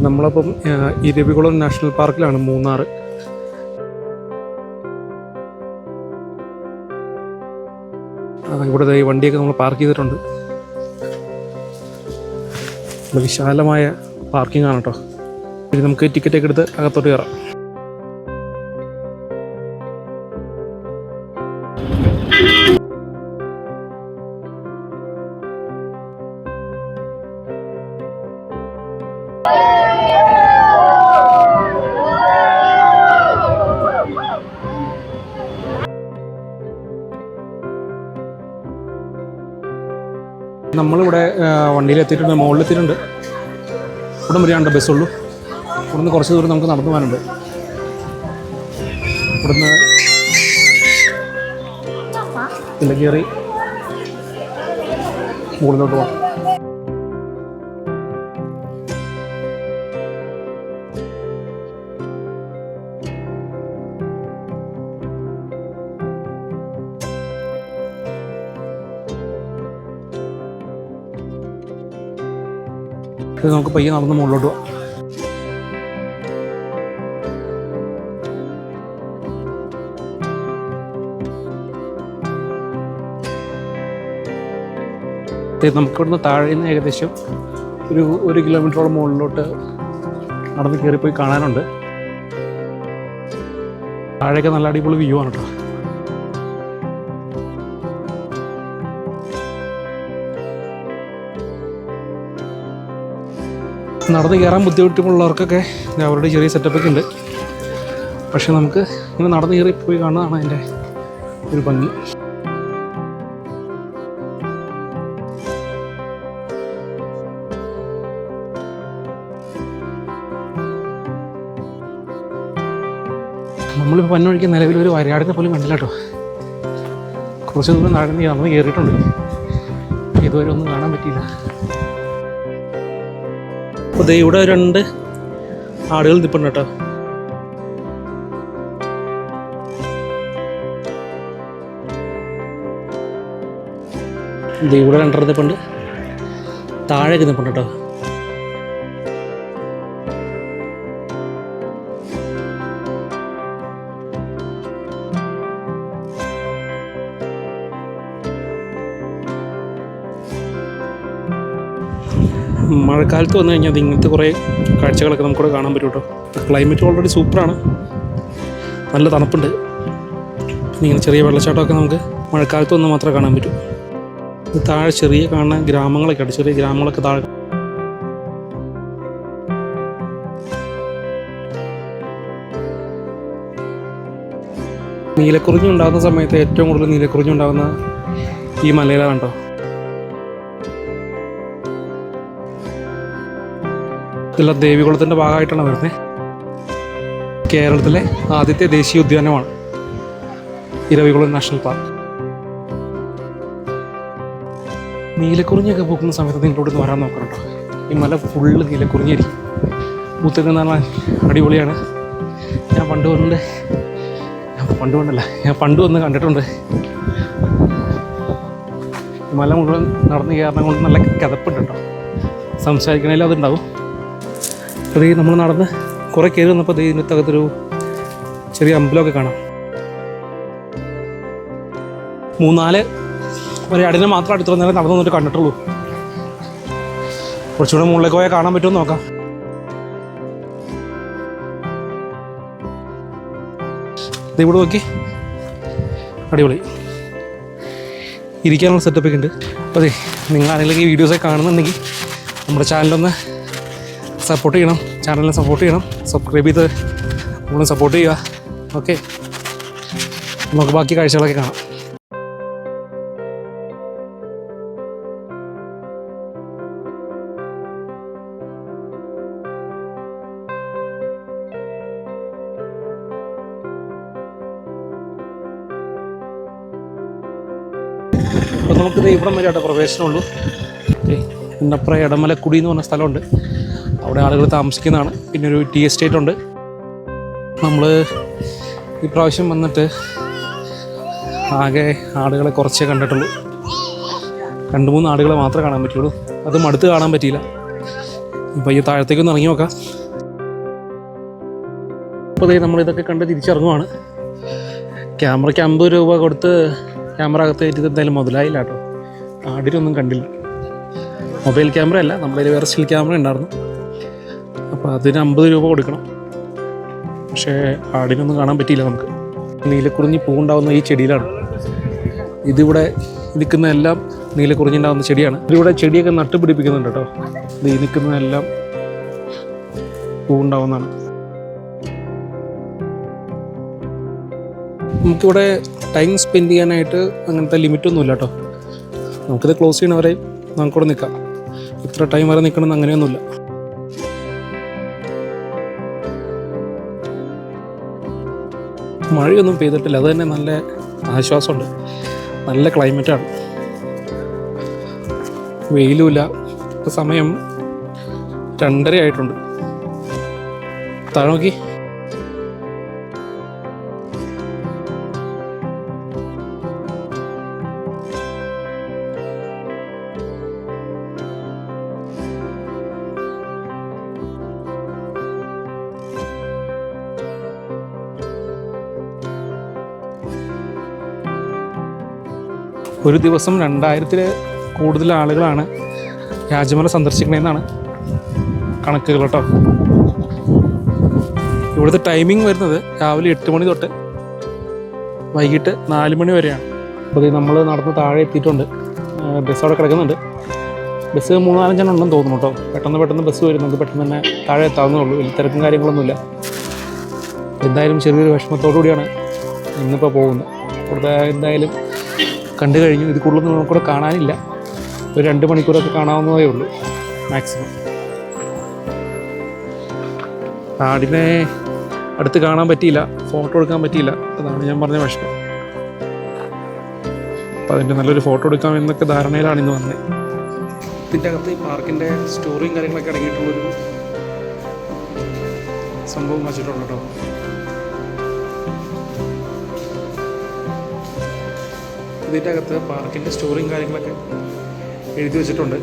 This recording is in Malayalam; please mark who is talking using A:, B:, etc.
A: നമ്മളപ്പം ഇരവികുളം നാഷണൽ പാർക്കിലാണ്, മൂന്നാർ. ഇവിടെ ഈ വണ്ടിയൊക്കെ നമ്മൾ പാർക്ക് ചെയ്തിട്ടുണ്ട്. വിശാലമായ പാർക്കിംഗ് ആണ് കേട്ടോ. ഇനി നമുക്ക് ടിക്കറ്റൊക്കെ എടുത്ത് അകത്തോട്ട് കയറാം. നമ്മളിവിടെ വണ്ടിയിലെത്തിയിട്ടുണ്ട്, മുകളിലെത്തിയിട്ടുണ്ട്. ഇവിടെ വരെയാണ് ബസ്സുള്ളൂ. ഇവിടുന്ന് കുറച്ച് ദൂരം നമുക്ക് നടന്നു പോകാനുണ്ട്. ഇവിടുന്ന് ഇതിൽ കയറി മുകളിലോട്ട് പോകാം. നമുക്ക് പയ്യെ നടന്ന് മുകളിലോട്ട് പോകാം. നമുക്കിവിടുന്ന് താഴെ നിന്ന് ഏകദേശം ഒരു കിലോമീറ്ററോളം മുകളിലോട്ട് നടന്ന് കയറിപ്പോയി കാണാനുണ്ട്. താഴെയൊക്കെ നല്ല അടിപൊളി വ്യൂ ആണ് കേട്ടോ. നടന്ന് കയറാൻ ബുദ്ധിമുട്ടുള്ളവർക്കൊക്കെ അവരുടെ ചെറിയ സെറ്റപ്പൊക്കെ ഉണ്ട്. പക്ഷെ നമുക്ക് ഇങ്ങനെ നടന്ന് കയറി പോയി കാണുന്നതാണ് അതിൻ്റെ ഒരു ഭംഗി. നമ്മളിപ്പോൾ പന്നൊഴിക്ക് നിലവിൽ ഒരു വരയാടിനെ പോലും കണ്ടില്ല കേട്ടോ. കുറച്ച് ദൂരം നടന്ന് കയറിയിട്ടുണ്ട്. ഇതുവരെ ഒന്നും കാണാൻ പറ്റിയില്ല. അപ്പോൾ ഇവിടെ 2 ആടുകൾ നിൽപ്പുണ്ട് കേട്ടോ. ഇവിടെ 2 നിൽപ്പുണ്ട്, താഴേക്ക് നിൽപ്പുണ്ട് കേട്ടോ. മഴക്കാലത്ത് വന്നു കഴിഞ്ഞാൽ ഇങ്ങനത്തെ കുറേ കാഴ്ചകളൊക്കെ നമുക്കിവിടെ കാണാൻ പറ്റും കേട്ടോ. ക്ലൈമറ്റ് ഓൾറെഡി സൂപ്പറാണ്, നല്ല തണുപ്പുണ്ട്. ഇങ്ങനെ ചെറിയ വെള്ളച്ചാട്ടമൊക്കെ നമുക്ക് മഴക്കാലത്ത് വന്ന് മാത്രമേ കാണാൻ പറ്റൂ. താഴെ ചെറിയ കാണുന്ന ഗ്രാമങ്ങളൊക്കെ ഉണ്ട്, ചെറിയ ഗ്രാമങ്ങളൊക്കെ താഴെ. നീലക്കുറിഞ്ഞി ഉണ്ടാകുന്ന സമയത്ത് ഏറ്റവും കൂടുതൽ നീലക്കുറിഞ്ഞി ഉണ്ടാകുന്ന ഈ മലയിലാണ് കേട്ടോ. ഇതെല്ലാം ദേവികുളത്തിൻ്റെ ഭാഗമായിട്ടാണ് വരുന്നത്. കേരളത്തിലെ ആദ്യത്തെ ദേശീയ ഉദ്യാനമാണ് ഇരവികുളം നാഷണൽ പാർക്ക്. നീലക്കുറിഞ്ഞൊക്കെ പൂക്കുന്ന സമയത്ത് നിങ്ങളോട് നിന്ന് വരാൻ നോക്കണം കേട്ടോ. ഈ മല ഫുള്ള് നീലക്കുറിഞ്ഞായിരിക്കും പൂത്തൊക്കെ നല്ല അടിപൊളിയാണ്. ഞാൻ പണ്ട് വന്ന് കണ്ടിട്ടുണ്ട്. ഈ മല മുഴുവൻ നടന്ന് കയറണം കൊണ്ട് നല്ല കിതപ്പുണ്ട് കേട്ടോ. സംസാരിക്കണേലും അതുണ്ടാവും. അത് നമ്മൾ നടന്ന് കുറേ കയറി വന്നപ്പോൾ ഇതിനകത്തൊരു ചെറിയ അമ്പലമൊക്കെ കാണാം. 3-4 ഒരടിനെ മാത്രം അടുത്ത് നേരം നടന്നു വന്നിട്ട് കണ്ടിട്ടുള്ളൂ. കുറച്ചുകൂടെ മുകളിലേക്ക് പോയാൽ കാണാൻ പറ്റുമെന്ന് നോക്കാം. ഇവിടെ നോക്കി, അടിപൊളി ഇരിക്കാനുള്ള സെറ്റപ്പൊക്കെ ഉണ്ട്. അപ്പോൾ അതെ, നിങ്ങൾ ആരെങ്കിലും ഈ വീഡിയോസൊക്കെ കാണുന്നുണ്ടെങ്കിൽ നമ്മുടെ ചാനലൊന്ന് സപ്പോർട്ട് ചെയ്യണം, ചാനലിനെ സപ്പോർട്ട് ചെയ്യണം, സബ്സ്ക്രൈബ് ചെയ്ത് നമ്മൾ സപ്പോർട്ട് ചെയ്യുക. ഓക്കെ, നമുക്ക് ബാക്കി കാഴ്ചകളൊക്കെ കാണാം. അപ്പോൾ നമുക്കിത് ഇവിടം വരെ ആയിട്ട് പ്രവേശനമുള്ളൂ. പിന്നപ്പുറം എടമലക്കുടി എന്ന് പറഞ്ഞ സ്ഥലമുണ്ട്, അവിടെ ആളുകൾ താമസിക്കുന്നതാണ്. പിന്നെ ഒരു ടീ എസ്റ്റേറ്റ് ഉണ്ട്. നമ്മൾ ഈ പ്രാവശ്യം വന്നിട്ട് ആകെ ആടുകളെ കുറച്ചേ കണ്ടിട്ടുള്ളൂ. 2-3 ആടുകളെ മാത്രമേ കാണാൻ പറ്റുള്ളൂ. അത് മടുത്ത് കാണാൻ പറ്റിയില്ല. പയ്യെ താഴത്തേക്കൊന്ന് ഇറങ്ങി നോക്കാം. അപ്പോൾ അതേ നമ്മളിതൊക്കെ കണ്ട് തിരിച്ചിറങ്ങുവാണ്. ക്യാമറയ്ക്ക് 50 രൂപ കൊടുത്ത് ക്യാമറ അകത്ത് കയറ്റിയത് എന്തായാലും മുതലായില്ല കേട്ടോ. ആടിനൊന്നും കണ്ടില്ല. മൊബൈൽ ക്യാമറ അല്ല, നമ്മുടെ വേറെ സ്റ്റിൽ ക്യാമറ ഉണ്ടായിരുന്നു. അപ്പോൾ അതിന് 50 രൂപ കൊടുക്കണം. പക്ഷേ ആടിനൊന്നും കാണാൻ പറ്റിയില്ല നമുക്ക്. നീലക്കുറിഞ്ഞി പൂവുണ്ടാവുന്ന ഈ ചെടിയിലാണ്. ഇതിവിടെ നിൽക്കുന്ന എല്ലാം നീലക്കുറിഞ്ഞിണ്ടാവുന്ന ചെടിയാണ്. ഇതിവിടെ ചെടിയൊക്കെ നട്ട് പിടിപ്പിക്കുന്നുണ്ട് കേട്ടോ. ഇത് ഈ നിൽക്കുന്നതെല്ലാം പൂവുണ്ടാവുന്നതാണ്. നമുക്കിവിടെ ടൈം സ്പെൻഡ് ചെയ്യാനായിട്ട് അങ്ങനത്തെ ലിമിറ്റൊന്നുമില്ല കേട്ടോ. നമുക്കിത് ക്ലോസ് ചെയ്യണവരെ നമുക്കിവിടെ നിൽക്കാം. ഇത്ര ടൈം വരെ നിൽക്കണമെന്ന് അങ്ങനെയൊന്നുമില്ല. മഴയൊന്നും പെയ്തിട്ടില്ല, അത് തന്നെ നല്ല ആശ്വാസമുണ്ട്. നല്ല ക്ലൈമറ്റാണ്, വെയിലുമില്ല. ഇപ്പോൾ സമയം 2:30 ആയിട്ടുണ്ട്. താഴെ നോക്കി. ഒരു ദിവസം 2000-ൽ കൂടുതൽ ആളുകളാണ് രാജമല സന്ദർശിക്കണമെന്നാണ് കണക്കുകൾ കേട്ടോ. ഇവിടുത്തെ ടൈമിംഗ് വരുന്നത് രാവിലെ 8 മണി തൊട്ട് വൈകിട്ട് 4 മണി വരെയാണ്. അപ്പോൾ നമ്മൾ നടന്ന് താഴെ എത്തിയിട്ടുണ്ട്. ബസ് അവിടെ കിടക്കുന്നുണ്ട്. ബസ് 3-4 എണ്ണം ഉണ്ടെന്ന് തോന്നുന്നു കേട്ടോ. പെട്ടെന്ന് ബസ് വരും. നമുക്ക് പെട്ടെന്ന് തന്നെ താഴെ എത്താവുന്നേ ഉള്ളൂ. വലിയ തിരക്കും കാര്യങ്ങളൊന്നുമില്ല. എന്തായാലും ചെറിയൊരു വിഷമത്തോടു കൂടിയാണ് ഇന്നിപ്പോൾ പോകുന്നത്. ഇവിടുത്തെ എന്തായാലും കണ്ടു കഴിഞ്ഞു. ഇത് കൂടുതലൊന്നും നമുക്കിവിടെ കാണാനില്ല. ഒരു 2 മണിക്കൂറൊക്കെ കാണാവുന്നതേ ഉള്ളൂ മാക്സിമം. ആടിനെ അടുത്ത് കാണാൻ പറ്റിയില്ല, ഫോട്ടോ എടുക്കാൻ പറ്റിയില്ല. അതാണ് ഞാൻ പറഞ്ഞ വിഷമം. അപ്പോൾ അതിൻ്റെ നല്ലൊരു ഫോട്ടോ എടുക്കാം എന്നൊക്കെ ധാരണയിലാണ് ഇന്ന് വന്നത്. ഇതിൻ്റെ അകത്ത് ഈ പാർക്കിൻ്റെ സ്റ്റോറിയും കാര്യങ്ങളൊക്കെ അടങ്ങിയിട്ടുള്ളൊരു സംഭവം വച്ചിട്ടുണ്ട് കേട്ടോ. ഇതിൻ്റെ അകത്ത് പാർക്കിൻ്റെ സ്റ്റോറിയും കാര്യങ്ങളൊക്കെ എഴുതി വെച്ചിട്ടുണ്ട്.